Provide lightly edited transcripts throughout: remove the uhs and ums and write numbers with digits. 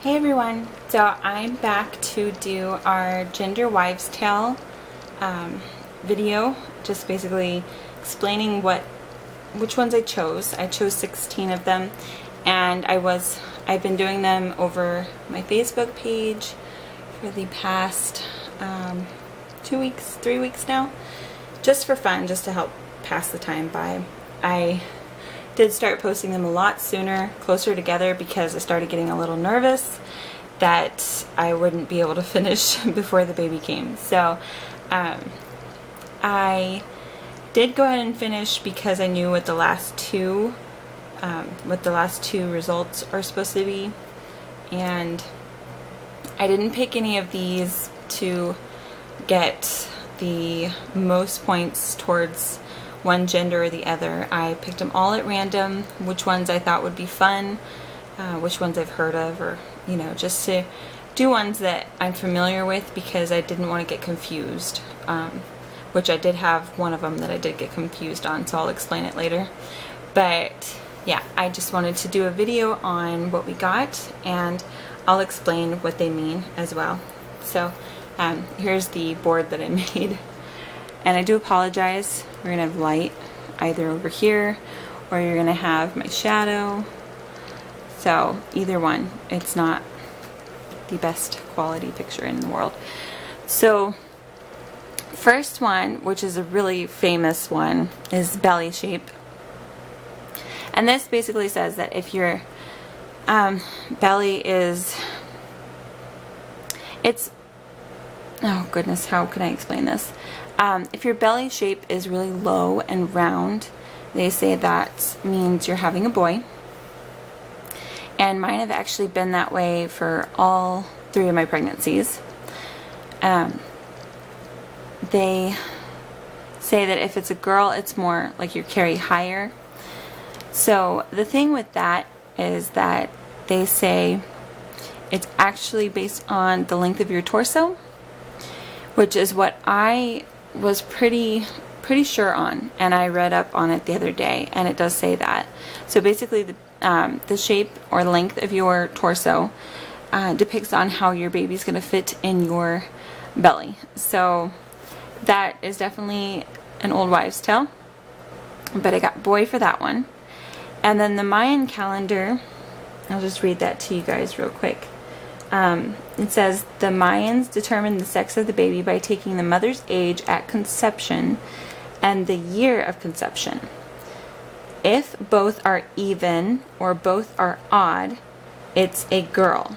Hey everyone, so I'm back to do our Gender Wives Tale video, just basically explaining which ones I chose. I chose 16 of them, and I've been doing them over my Facebook page for the past 2 weeks, 3 weeks now, just for fun, just to help pass the time by. I did start posting them a lot sooner, closer together, because I started getting a little nervous that I wouldn't be able to finish before the baby came. So I did go ahead and finish because I knew what the last two results are supposed to be, and I didn't pick any of these to get the most points towards one gender or the other. I picked them all at random, which ones I thought would be fun, which ones I've heard of, or just to do ones that I'm familiar with, because I didn't want to get confused, which I did have one of them that I did get confused on, so I'll explain it later. But yeah, I just wanted to do a video on what we got, and I'll explain what they mean as well. So here's the board that I made. And I do apologize, we're going to have light either over here, or you're going to have my shadow. So either one, it's not the best quality picture in the world. So first one, which is a really famous one, is belly shape. And this basically says that if your belly is, oh goodness, how can I explain this? If your belly shape is really low and round, they say that means you're having a boy. And mine have actually been that way for all 3 of my pregnancies. They say that if it's a girl, it's more like you carry higher. So the thing with that is that they say it's actually based on the length of your torso, which is what I was pretty sure on, and I read up on it the other day, and it does say that. So basically the shape or length of your torso depicts on how your baby's going to fit in your belly. So that is definitely an old wives' tale, but I got boy for that one. And then the Mayan calendar, I'll just read that to you guys real quick. It says, the Mayans determined the sex of the baby by taking the mother's age at conception and the year of conception. If both are even or both are odd, it's a girl.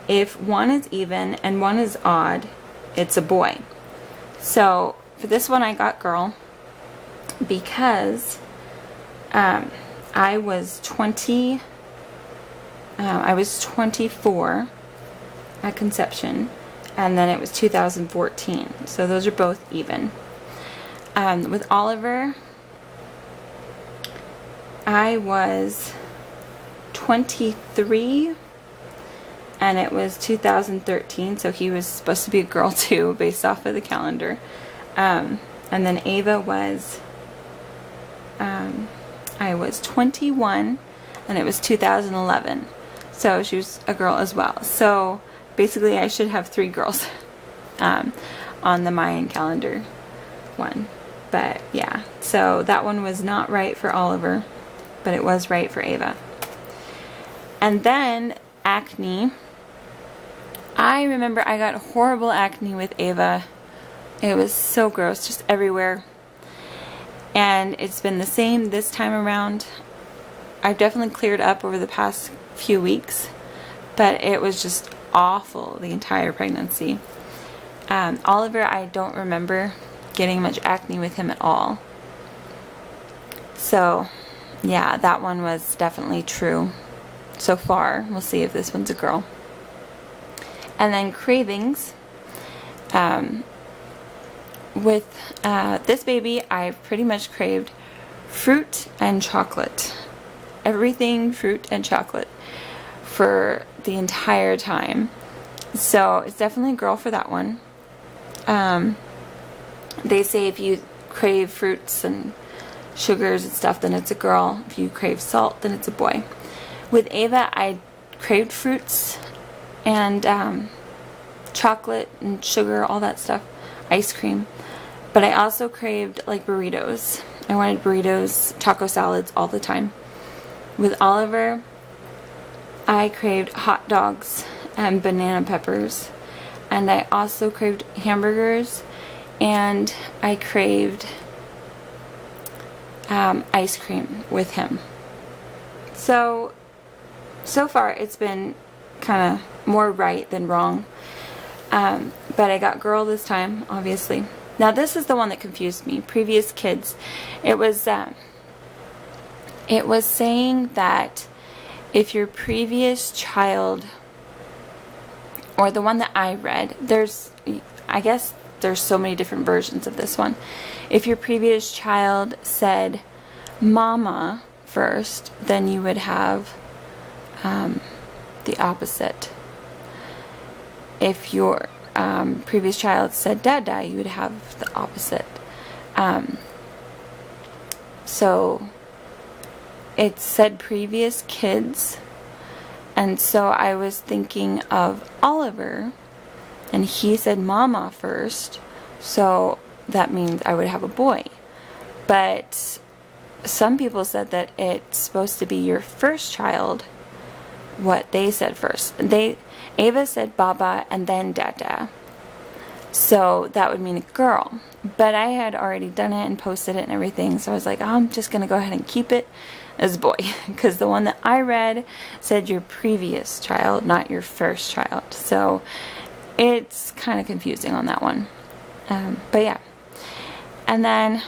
If one is even and one is odd, it's a boy. So for this one I got girl because I was 24 at conception, and then it was 2014. So those are both even. With Oliver, I was 23, and it was 2013. So he was supposed to be a girl too, based off of the calendar. And then Ava was, I was 21, and it was 2011. So she was a girl as well. So basically I should have 3 girls on the Mayan calendar one. But yeah, so that one was not right for Oliver, but it was right for Ava. And then acne. I remember I got horrible acne with Ava. It was so gross, just everywhere. And it's been the same this time around. I've definitely cleared up over the past few weeks, but it was just awful the entire pregnancy. Oliver, I don't remember getting much acne with him at all. So yeah, that one was definitely true so far. We'll see if this one's a girl. And then cravings. With this baby, I've pretty much craved fruit and chocolate. Everything fruit and chocolate for the entire time. So it's definitely a girl for that one. They say if you crave fruits and sugars and stuff, then it's a girl. If you crave salt, then it's a boy. With Ava, I craved fruits and chocolate and sugar, all that stuff, ice cream. But I also craved like burritos. I wanted burritos, taco salads all the time. With Oliver, I craved hot dogs and banana peppers. And I also craved hamburgers, and I craved ice cream with him. So far it's been kind of more right than wrong. But I got girl this time, obviously. Now this is the one that confused me. Previous kids, it was saying that if your previous child, or the one that I read, I guess there's so many different versions of this one. If your previous child said mama first, then you would have the opposite. If your previous child said dada, you would have the opposite. So it said previous kids, and so I was thinking of Oliver, and he said mama first, so that means I would have a boy. But some people said that it's supposed to be your first child, what they said first. Ava said baba and then dada, so that would mean a girl. But I had already done it and posted it and everything, so I was like, oh, I'm just gonna go ahead and keep it as boy, because the one that I read said your previous child, not your first child. So it's kind of confusing on that one. But yeah. And then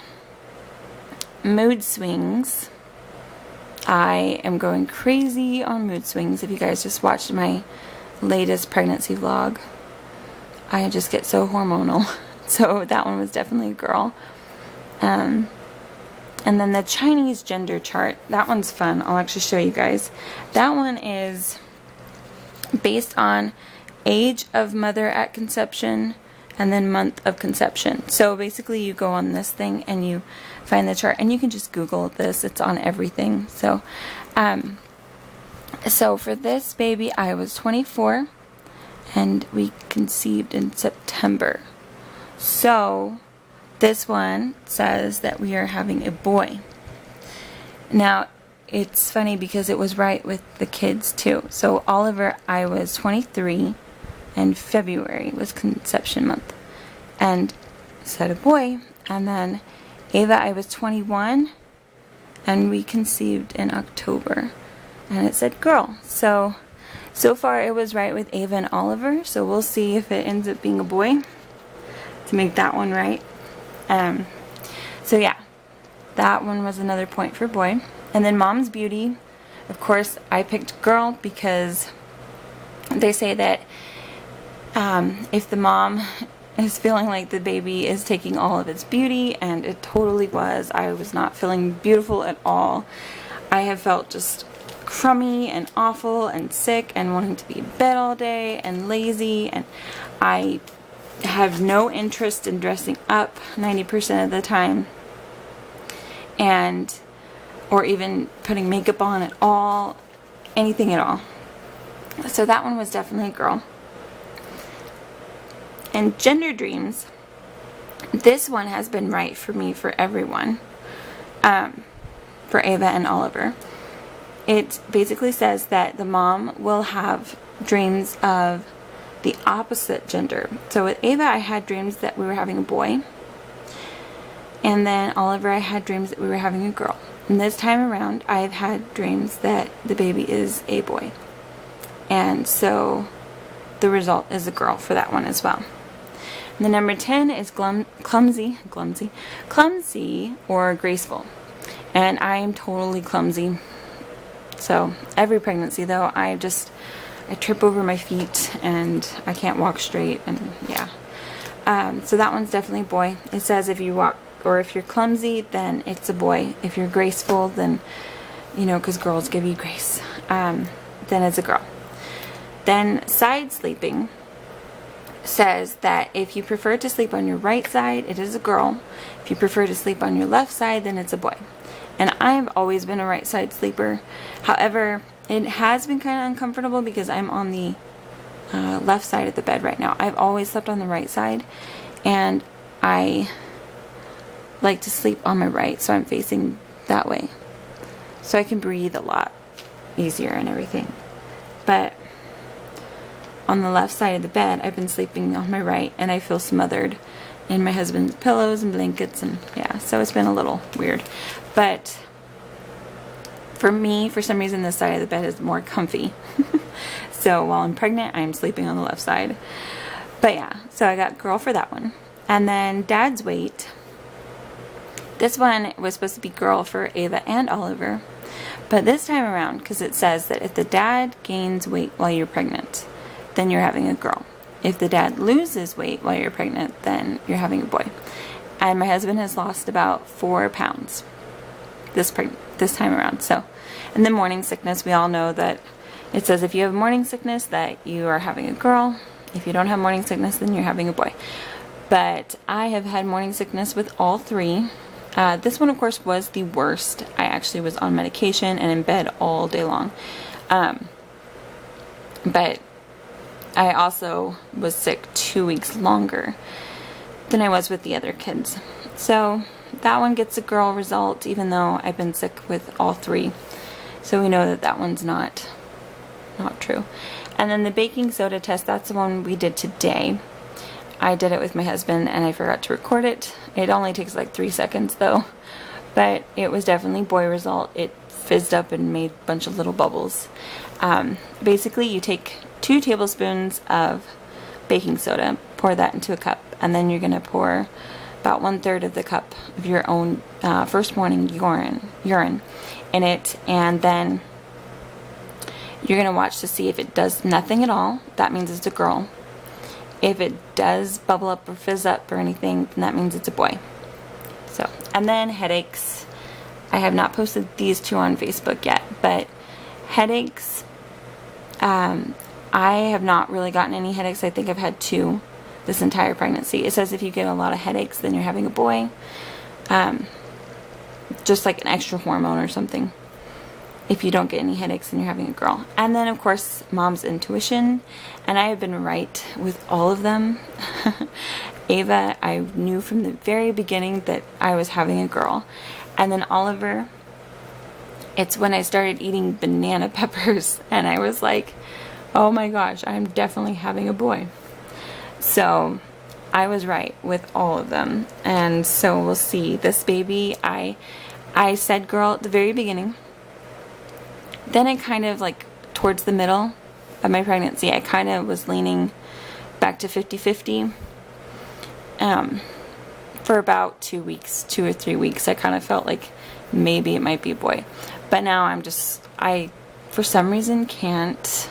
mood swings. I am going crazy on mood swings. If you guys just watched my latest pregnancy vlog, I just get so hormonal. So that one was definitely a girl. And then the Chinese gender chart, that one's fun. I'll actually show you guys. That one is based on age of mother at conception and then month of conception. So basically you go on this thing and you find the chart, and you can just Google this. It's on everything. So for this baby, I was 24 and we conceived in September. So this one says that we are having a boy. Now, it's funny because it was right with the kids too. So Oliver, I was 23, and February was conception month, and it said a boy. And then Ava, I was 21, and we conceived in October, and it said girl. So far it was right with Ava and Oliver, so we'll see if it ends up being a boy to make that one right. So yeah, that one was another point for boy. And then Mom's Beauty, of course, I picked girl because they say that if the mom is feeling like the baby is taking all of its beauty, and it totally was. I was not feeling beautiful at all. I have felt just crummy and awful and sick and wanting to be in bed all day and lazy, and I have no interest in dressing up 90% of the time, and or even putting makeup on at all, anything at all. So that one was definitely a girl. And gender dreams, this one has been right for me, for everyone, for Ava and Oliver. It basically says that the mom will have dreams of the opposite gender. So with Ava, I had dreams that we were having a boy, and then Oliver, I had dreams that we were having a girl. And this time around, I've had dreams that the baby is a boy, and so the result is a girl for that one as well. And the number 10 is clumsy or graceful, and I am totally clumsy. So every pregnancy though, I trip over my feet and I can't walk straight, and yeah. So that one's definitely a boy. It says if you walk, or if you're clumsy, then it's a boy. If you're graceful, then, you know, because girls give you grace, then it's a girl. Then side sleeping says that if you prefer to sleep on your right side, it is a girl. If you prefer to sleep on your left side, then it's a boy. And I've always been a right side sleeper. However, It has been kind of uncomfortable because I'm on the left side of the bed right now. I've always slept on the right side, and I like to sleep on my right, so I'm facing that way. So I can breathe a lot easier and everything. But on the left side of the bed, I've been sleeping on my right, and I feel smothered in my husband's pillows and blankets, and yeah, so it's been a little weird. But for me, for some reason, this side of the bed is more comfy. So while I'm pregnant, I'm sleeping on the left side. But yeah, so I got girl for that one. And then dad's weight. This one was supposed to be girl for Ava and Oliver. But this time around, because it says that if the dad gains weight while you're pregnant, then you're having a girl. If the dad loses weight while you're pregnant, then you're having a boy. And my husband has lost about 4 pounds this time around. So, and then morning sickness, we all know that it says if you have morning sickness that you are having a girl. If you don't have morning sickness, then you're having a boy. But I have had morning sickness with all 3. This one, of course, was the worst. I actually was on medication and in bed all day long. But I also was sick 2 weeks longer than I was with the other kids. So that one gets a girl result, even though I've been sick with all 3. So we know that that one's not true. And then the baking soda test, that's the one we did today. I did it with my husband and I forgot to record it. It only takes like 3 seconds though. But it was definitely boy result. It fizzed up and made a bunch of little bubbles. Basically, you take 2 tablespoons of baking soda, pour that into a cup, and then you're going to pour about 1/3 of the cup of your own first morning urine in it, and then you're going to watch to see if it does nothing at all. That means it's a girl. If it does bubble up or fizz up or anything, then that means it's a boy. So, and then headaches. I have not posted these 2 on Facebook yet, but headaches, I have not really gotten any headaches. I think I've had 2 this entire pregnancy. It says if you get a lot of headaches, then you're having a boy. Just like an extra hormone or something. If you don't get any headaches, then you're having a girl. And then, of course, mom's intuition. And I have been right with all of them. Ava, I knew from the very beginning that I was having a girl. And then Oliver, it's when I started eating banana peppers. And I was like, oh my gosh, I'm definitely having a boy. So I was right with all of them. And so we'll see. This baby, I said girl at the very beginning. Then I kind of like towards the middle of my pregnancy, I kind of was leaning back to 50-50. For about 2 weeks, 2 or 3 weeks, I kind of felt like maybe it might be a boy. But now I for some reason can't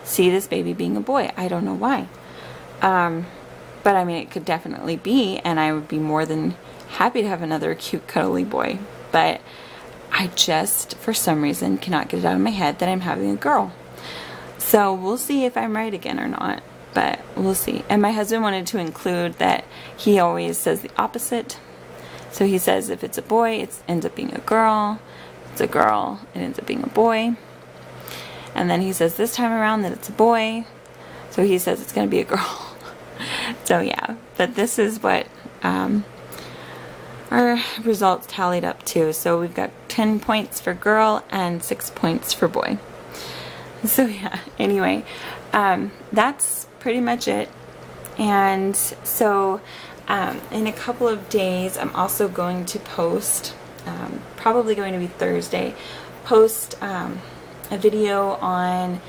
see this baby being a boy. I don't know why. But I mean, it could definitely be, and I would be more than happy to have another cute, cuddly boy. But I just, for some reason, cannot get it out of my head that I'm having a girl. So we'll see if I'm right again or not, but we'll see. And my husband wanted to include that he always says the opposite. So he says if it's a boy, it ends up being a girl. If it's a girl, it ends up being a boy. And then he says this time around that it's a boy. So he says it's going to be a girl. So yeah, but this is what our results tallied up to. So we've got 10 points for girl and 6 points for boy. So yeah, anyway, that's pretty much it. And so in a couple of days, I'm also going to post, probably going to be Thursday, post a video on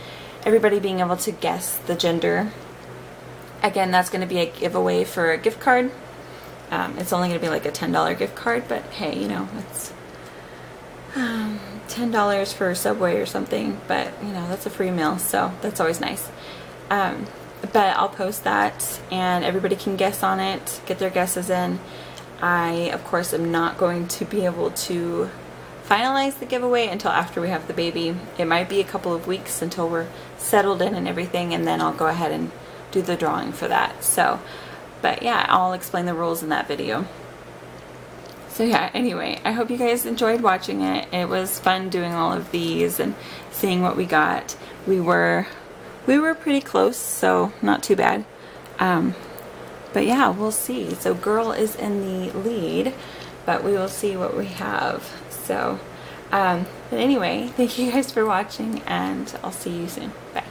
everybody being able to guess the gender. Again, that's going to be a giveaway for a gift card. It's only going to be like a $10 gift card, but hey, you know, it's $10 for Subway or something, but you know, that's a free meal, so that's always nice. But I'll post that and everybody can guess on it, get their guesses in. I, of course, am not going to be able to finalize the giveaway until after we have the baby. It might be a couple of weeks until we're settled in and everything, and then I'll go ahead and do the drawing for that. So, but yeah, I'll explain the rules in that video. So yeah, anyway, I hope you guys enjoyed watching it. It was fun doing all of these and seeing what we got. We were pretty close, so not too bad. But yeah, we'll see. So girl is in the lead, but we will see what we have. So, but anyway, thank you guys for watching, and I'll see you soon. Bye.